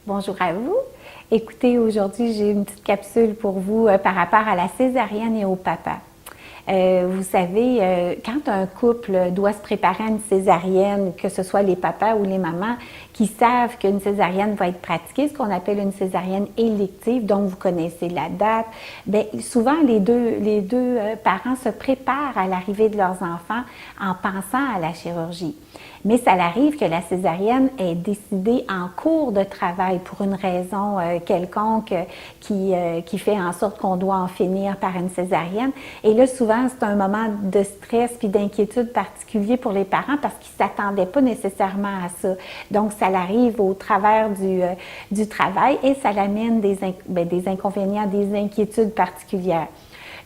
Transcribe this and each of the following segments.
Bonjour à vous. Écoutez, aujourd'hui, j'ai une petite capsule pour vous par rapport à la césarienne et au papa. Vous savez, quand un couple doit se préparer à une césarienne, que ce soit les papas ou les mamans, qui savent qu'une césarienne va être pratiquée, ce qu'on appelle une césarienne élective, donc vous connaissez la date, bien, souvent les deux parents se préparent à l'arrivée de leurs enfants en pensant à la chirurgie. Mais ça arrive que la césarienne est décidée en cours de travail pour une raison quelconque qui fait en sorte qu'on doit en finir par une césarienne. Et là, souvent, c'est un moment de stress puis d'inquiétude particulier pour les parents parce qu'ils ne s'attendaient pas nécessairement à ça. Donc, ça arrive au travers du travail et ça l'amène des inconvénients, des inquiétudes particulières.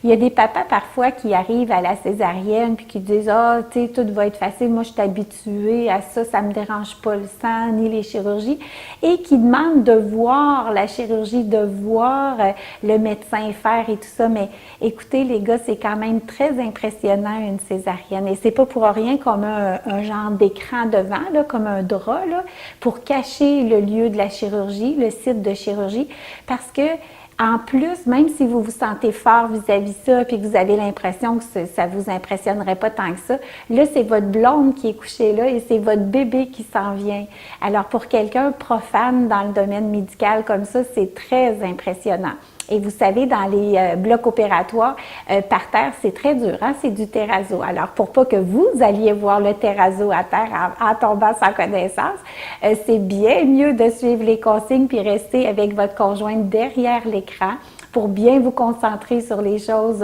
Il y a des papas parfois qui arrivent à la césarienne puis qui disent « Ah, tu sais, tout va être facile, moi je suis habituée à ça, ça me dérange pas le sang ni les chirurgies » et qui demandent de voir la chirurgie, de voir le médecin faire et tout ça. Mais écoutez les gars, c'est quand même très impressionnant une césarienne et c'est pas pour rien qu'on a un genre d'écran devant, là, comme un drap, là, pour cacher le lieu de la chirurgie, le site de chirurgie, parce que en plus, même si vous vous sentez fort vis-à-vis ça, puis que vous avez l'impression que ça vous impressionnerait pas tant que ça, là, c'est votre blonde qui est couchée là et c'est votre bébé qui s'en vient. Alors, pour quelqu'un profane dans le domaine médical comme ça, c'est très impressionnant. Et vous savez, dans les blocs opératoires, par terre, c'est très dur, hein? C'est du terrazzo. Alors, pour pas que vous alliez voir le terrazzo à terre en tombant sans connaissance, c'est bien mieux de suivre les consignes puis rester avec votre conjointe derrière l'écran pour bien vous concentrer sur les choses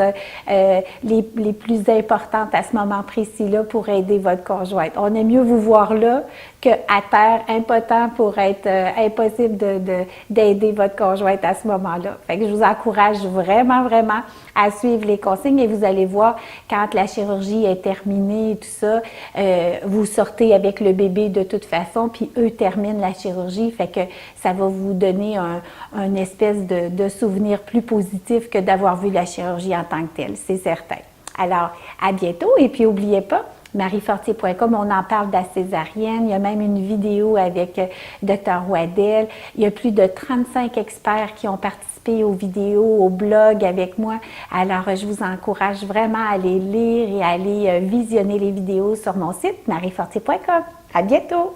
les plus importantes à ce moment précis-là pour aider votre conjointe. On aime mieux vous voir là qu'à terre, impotent pour être impossible d'aider votre conjointe à ce moment-là. Fait que je vous encourage vraiment, vraiment à suivre les consignes et vous allez voir quand la chirurgie est terminée et tout ça, vous sortez avec le bébé de toute façon, puis eux terminent la chirurgie, fait que ça va vous donner un espèce de souvenir plus positif que d'avoir vu la chirurgie en tant que telle, c'est certain. Alors, à bientôt et puis n'oubliez pas, mariefortier.com, on en parle de la césarienne. Il y a même une vidéo avec Dr. Waddell. Il y a plus de 35 experts qui ont participé aux vidéos, au blog avec moi. Alors, je vous encourage vraiment à aller lire et à aller visionner les vidéos sur mon site mariefortier.com. À bientôt!